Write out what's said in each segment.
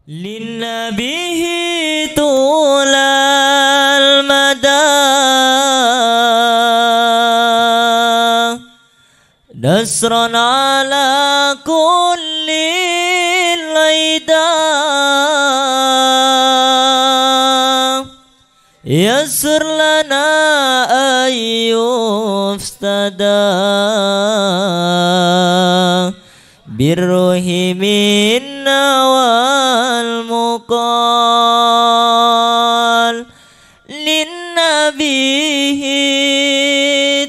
للنبي طول المدى نصرا على كل العدا يسر لنا أن يفتدى بالروح منا والمقال للنبي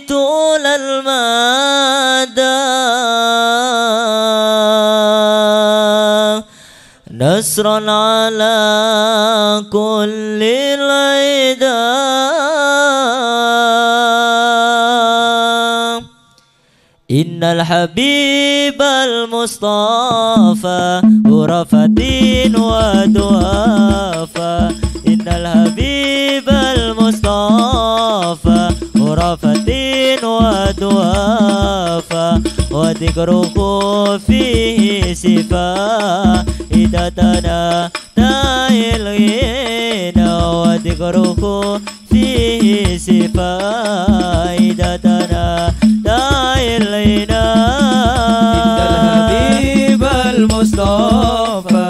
طول المدى نصرا على كل العدا إن الحبيب المصطفى غرفة ودوافة إن الحبيب المصطفى غرفة ودوافة وذكره فيه صفاء إذا تنادى الغنى وذكره فيه صفاء إذا تنادى الغنى إن الحبيب المصطفى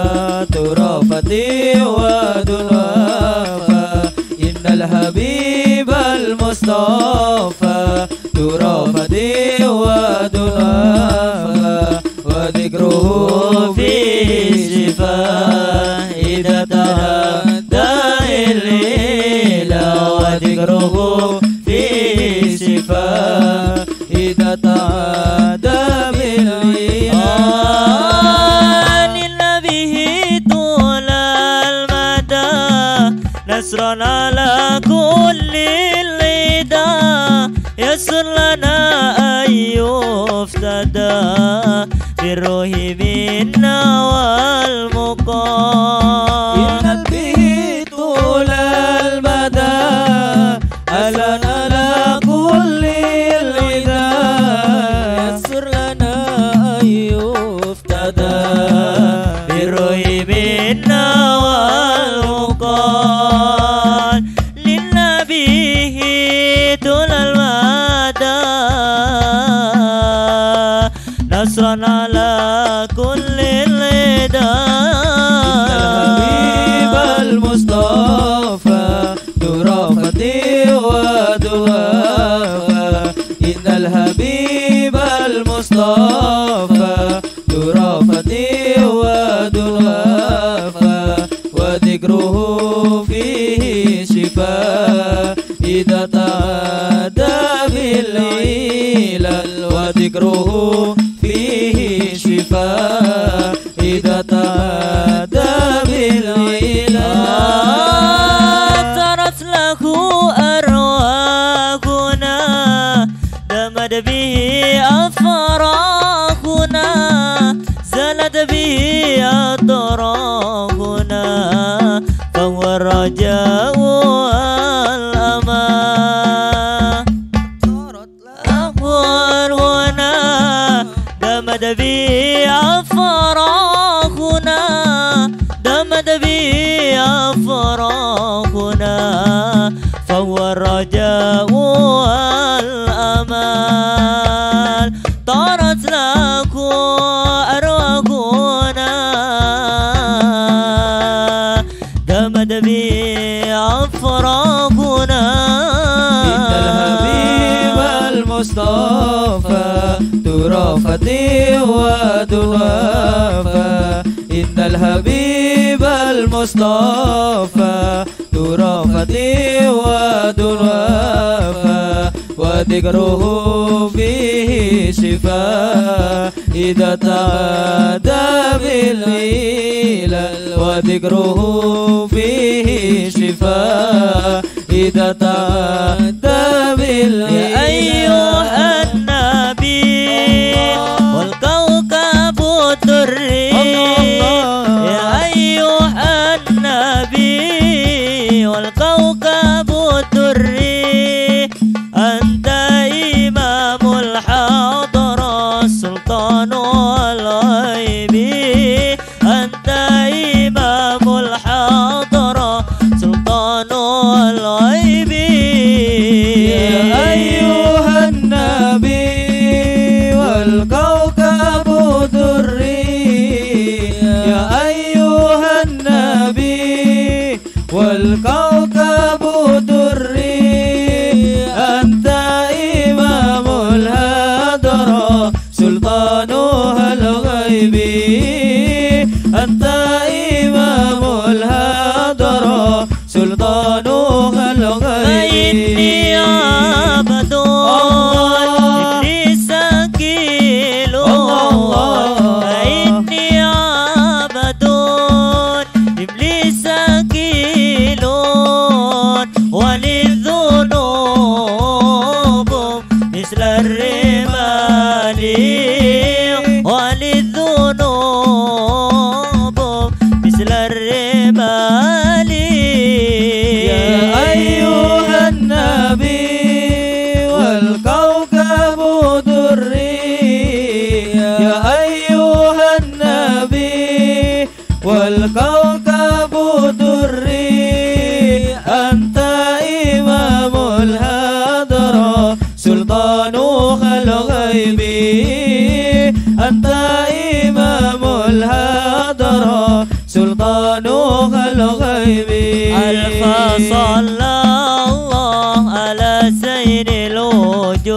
ترفتي ودنافة إن الحبيب المصطفى ترفتي ودنافة وذكره فيه شفاء إذا تنادى الليل وذكره فيه شفاء إذا تعدى بالعيان للنبي طول المدى نصرا على كل العدا يسر لنا أن يفتدى بالروح منا والمقام إن به طول المدى ألنا على كل العدا يسر لنا أن يفتدى بالروح منا والمقام للنبي طول المدى نصرا على كل العدا الحبيب المصطفى ترفتي ودوافة إن الحبيب المصطفى ترفتي ودوافة وذكره فيه شفاء إذا تعدى بالعلل وذكره فيه شفاء إذا تعدى بالعلل ترت له أرواحنا دمت به أفراحنا زلت به أطراحنا فهو الرجاء والأمان أهوالنا دمت به أفراحنا دمت به أفراحنا فهو الرجاء والأمان طارت له أرواحنا دمت به أفراحنا إن الحبيب المصطفى ترفتي ودوافة إن الحبيب المصطفى ترفتي ودوافة وذكره فيه شفاء إذا تعدى بالعلل وذكره فيه شفاء إذا تعدى بالعلل يا أيها النبي والكوكب الدري يا أيها النبي والكوكب الدري أنت إمام الحضرة السلطان الغيبي أنت إمام أنت إمام الهدرة سلطانها الغيب فإني عبد إبليس كيل فإني عبد إبليس كيل وللذنوب مثل الرمال وللذنوب مثل الرمال يا أيها النبي والكوكب دري يا أيها النبي والكوكب دري أنت إمام الهدرة سلطانها الغيب أنت إمام الهدرة سلطانها الغيب ألف صلى الله على سيد الوجود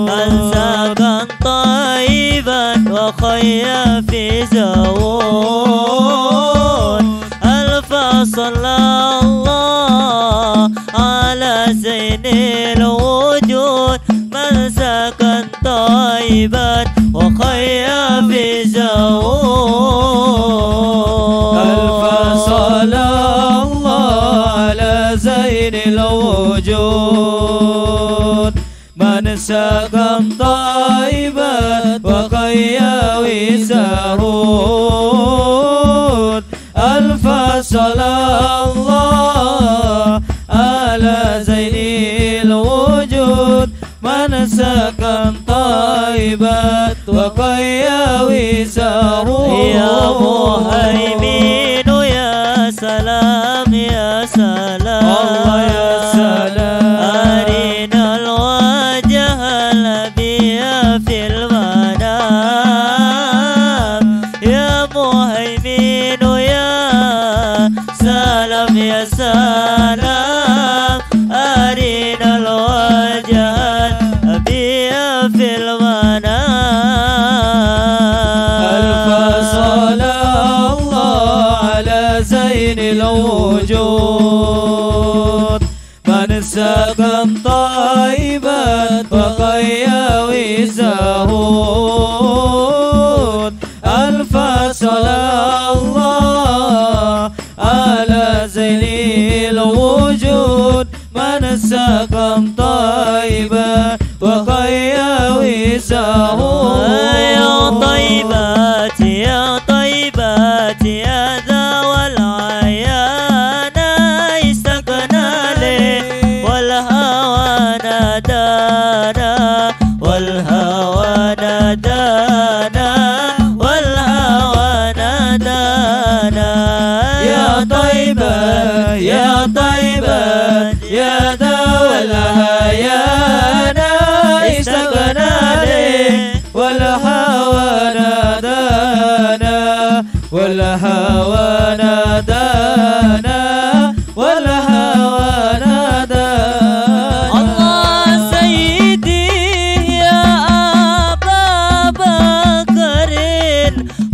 من سكن طيبا وخيا في زود ألف صلى الله على سيد الوجود من سكن طيبا وخيا في زود ألف صلاة الله على زين الوجود من سكن طيبا وخيا وسهود ألف صلاة الله على زين الوجود من سكن طيبا وخيا وسهود يا مهيمن يا سلام يا سلام الله يا سلام أرنا الوجه الذي في المنام يا مهيمن يا سلام يا سلام أرنا الوجه الذي في المنام ألف صلاة الله على زين الوجود من سكن طيبا وخيا وسهود ألف صلاة الله على زين الوجود من سكن طيبا وخيا وسهود يا طيبات يا طيبات يا ذا العيان استكنا لي والهوى نادانا والهوى نادانا والهوى نادانا يا طيبة يا طيبة يا دوا الهيانا استغنى لي والهوى نادانا والهوى نادانا والهوى نادانا الله سيدي يا أبا بكر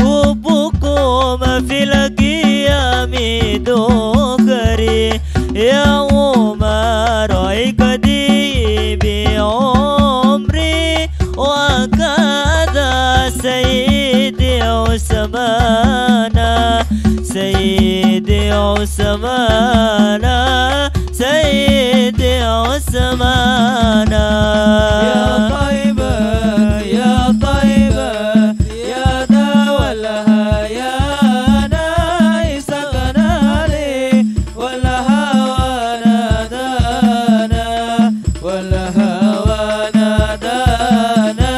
حبكم في القيام دكري يا عمر عقدي بعمري وكذا سيدي عثمان سيدي عثمان سيدي عثمان يا طيبة يا طيبة يا دوا الهيانا استغنى لي والهوى نادانا والهوى نادانا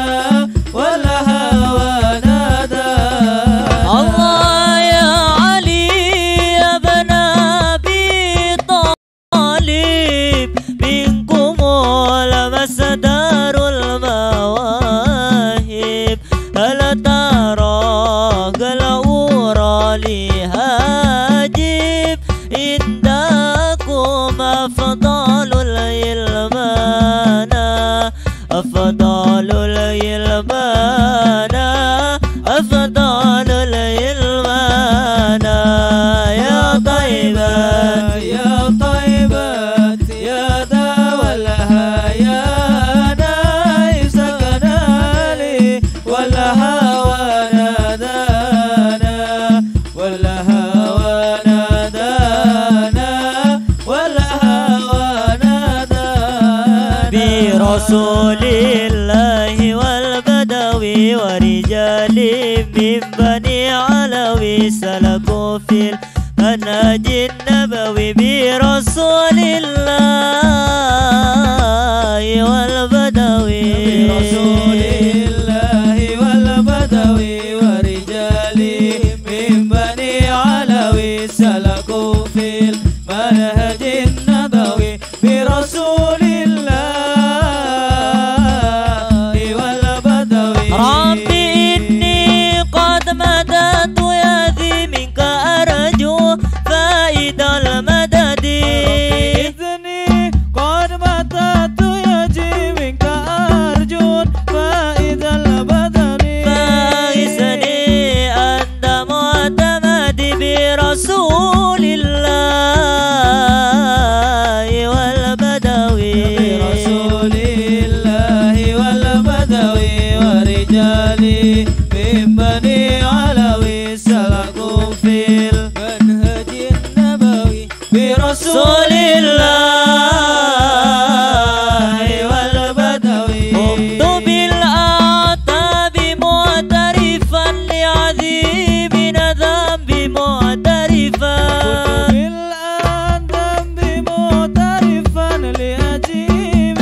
والهوى نادانا الله يا علي يا بن أبي طالب منكم لمس دار المواهب هل ترى قلورا لهاجب عندكم أفضل العلمان أفضل العلمان أفضل العلمان بني علوي سلكوا في المنهج النبوي برسول الله والبدوي برسول الله والبدوي ورجالي من بني علوي سلكوا في المنهج النبوي برسول الله والبدوي ربي إني قد مددت يدي منك أرجو فائد المدد بإذني قد مددت يدي منك أرجو فائد البدن فاغثني أنت معتمدي برسول الله والبدوي برسول الله والبدوي ورجالي من بني علوي سلكوا في المنهج النبوي برسول الله والبدوي قمت بالأعتاب معترفا لعظيم ذنبي معترفا بالذنب معترفا لأجيب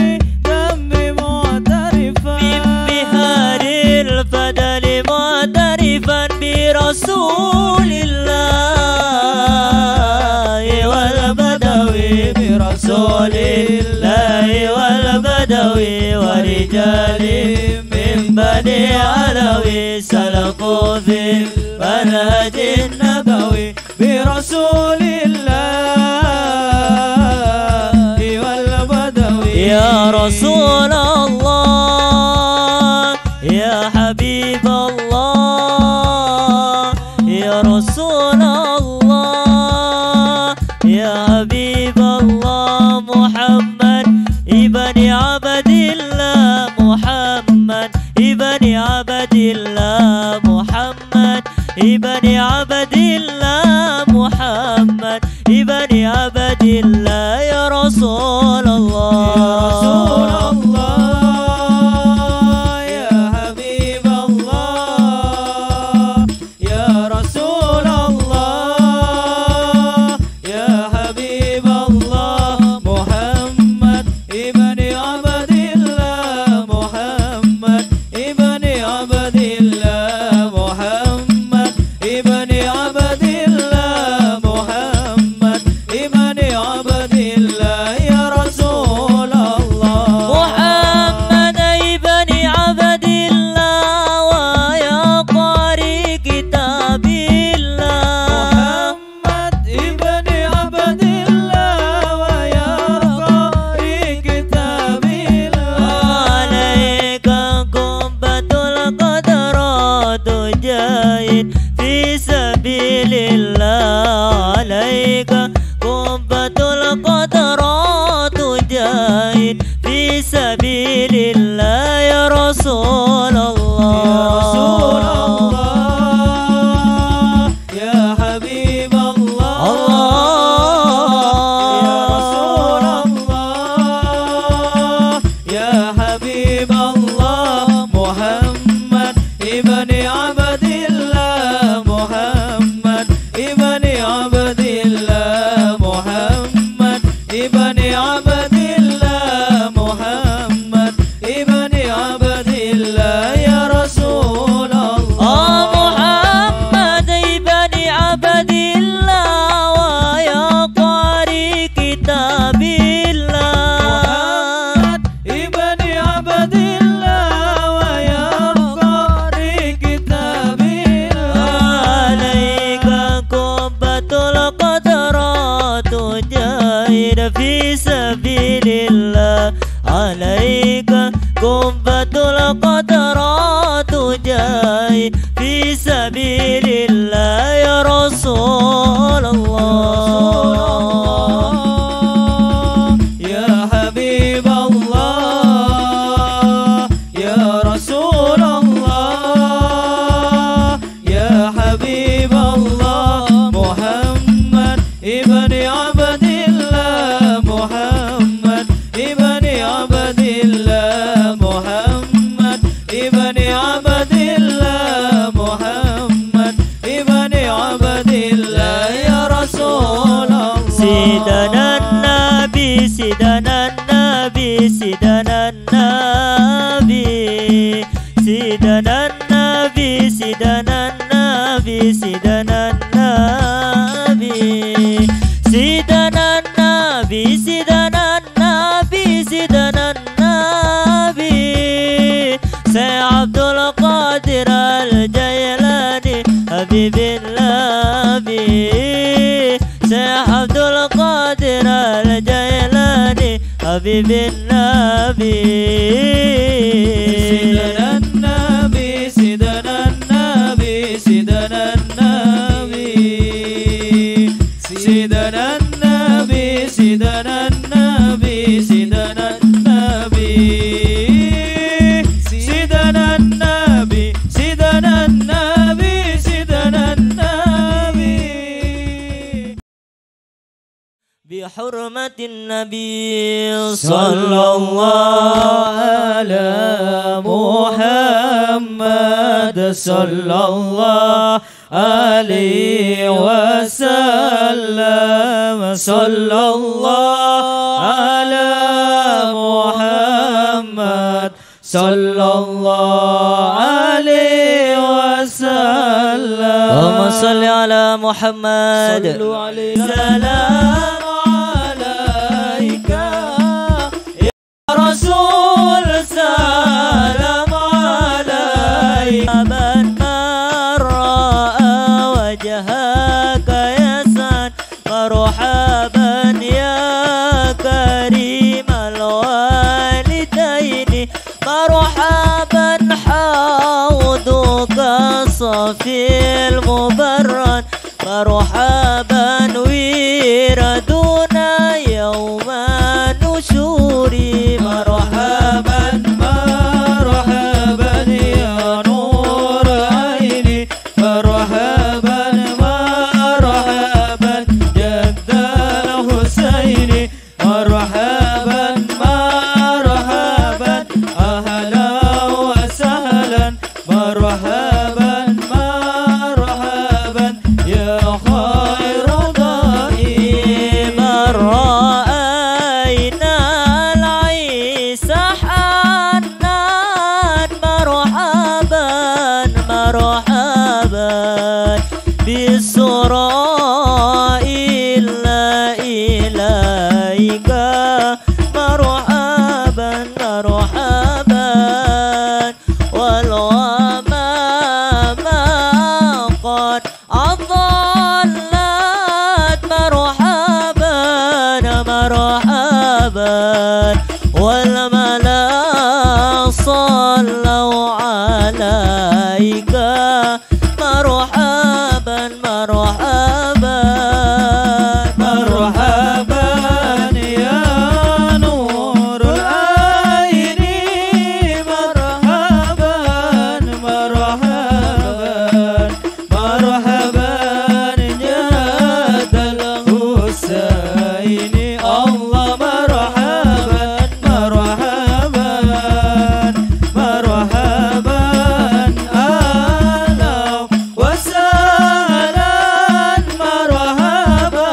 ذنبي معترفا من بحار الفضل معترفا برسول الله والبدوي برسول الله والبدوي ورجالي من بني علوي سلكوا في المنهج النبوي برسول الله والبدوي يا رسول الله يا حبيب الله يا رسول الله يا حبيب الله محمد ابن عبد الله محمد ابن عبد الله محمد ابن عبد الله محمد ابن عبد الله يا رسول الله يا رسول الله يا حبيب الله يا رسول الله يا حبيب الله محمد ابن عبد الله محمد ابن عبد الله محمد ابن عبد الله محمد ابن عبد الله يا رسول الله محمد ابن عبد الله ويا قارئ كتاب الله محمد ابن عبد الله ويا قارئ كتاب الله عليك قبة القدرات جاهد في سبيل الله عليك قبة القدرات جاهد في سبيل الله يا رسول الله يا رسول الله يا حبيب الله يا رسول الله يا حبيب الله محمد ابن عبد الله محمد ابن عبد الله محمد ابن عبد الله محمد ابن عبد الله يا رسول الله محمد ابن عبد الله ويا قارئ كتاب الله محمد ابن عبد الله ويا قارئ كتاب الله عليك قبة القدرات جاهد في سبيل الله عليك قبة القدرات جاهد في سبيل الله يا رسول الله يا حبيب الله يا رسول الله يا حبيب الله محمد ابن عبد الله محمد ابن عبد الله محمد ابن عبد الله محمد النبي سيدنا النبي سيدنا النبي سيدنا النبي سيدنا النبي سي عبد القادر الجيلاني حبيب النبي سي عبد القادر الجيلاني حبيب النبي سيدنا النبي سيدنا النبي سيدنا النبي سيدنا النبي سيدنا النبي سيدنا النبي سيدنا النبي سيدنا النبي سيدنا النبي بحرمة النبي صلى الله على محمد صلى الله عليه وسلم صلى الله على محمد صلى الله عليه وسلم اللهم صل على محمد صلوا عليه سلام عليك يا رسول سلام عليك من رأى وجهك يسعد مرحبا يا كريم الوالدين مرحبا حوضك صفي المبرد مرحبا ويردنا يوم النشور مرحبا مرحبا يا نور عيني مرحبا مرحبا جد الحسين مرحبا مرحبا أهلا وسهلا مرحبا مرحبا يا خير ضائع من رأينا العيسى حنان مرحبا مرحبا بإسرائيل إليك مرحبا مرحبا والغمام قد أضلت مرحبا مرحبا والملا صلوا عليك مرحبا مرحبا مرحبا يا نور العين مرحبا مرحبا مرحبا جاد الحسين الله مرحبا مرحبا مرحبا أهلا وسهلا مرحبا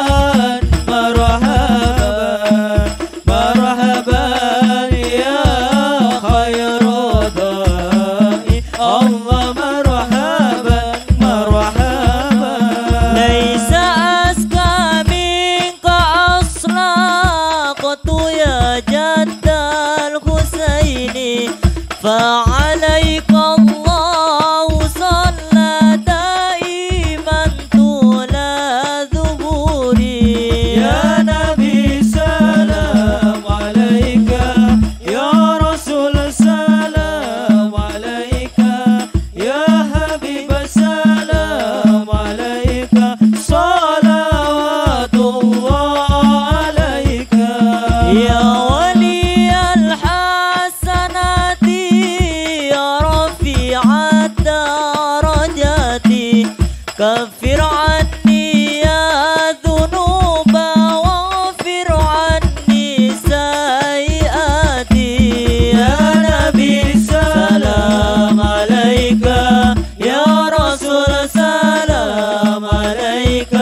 مرحبا مرحبا يا خير ضائع الله مرحبا مرحبا ليس أزكى منك أصلا قط يا جد الحسين فعليك الله صلى دائما طول ظهوري يا نبي سلام عليك يا رسول سلام عليك يا حبيب سلام عليك صلوات الله عليك يا ولي الحسنات يا رفيع الدرجات كفر عني يا ذنوب واغفر عني سيئاتي يا نبي سلام عليك يا رسول سلام عليك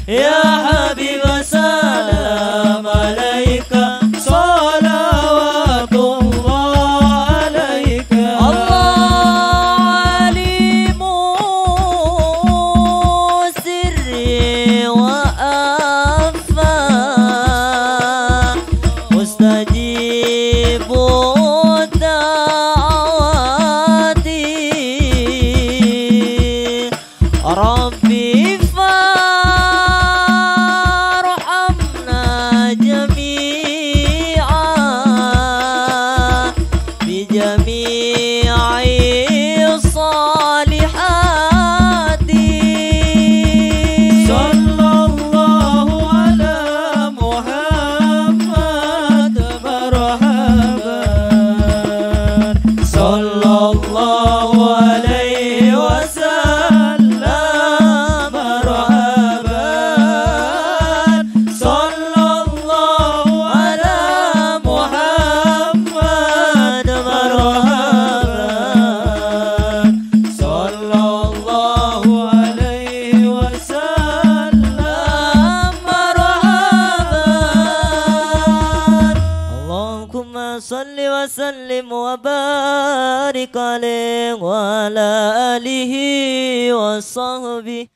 يا حبيب سلام عليك صلوات الله عليك الله عليم ربي فارحمنا جميعا بجميع الصالحات. صلى الله على محمد مرحبا، صلى الله عليه وسلم مرحبا، صلى الله على محمد مرحبا، صلى الله عليه وسلم مرحبا. اللهم صل وسلم وبارك عليه وعلى آله وصحبه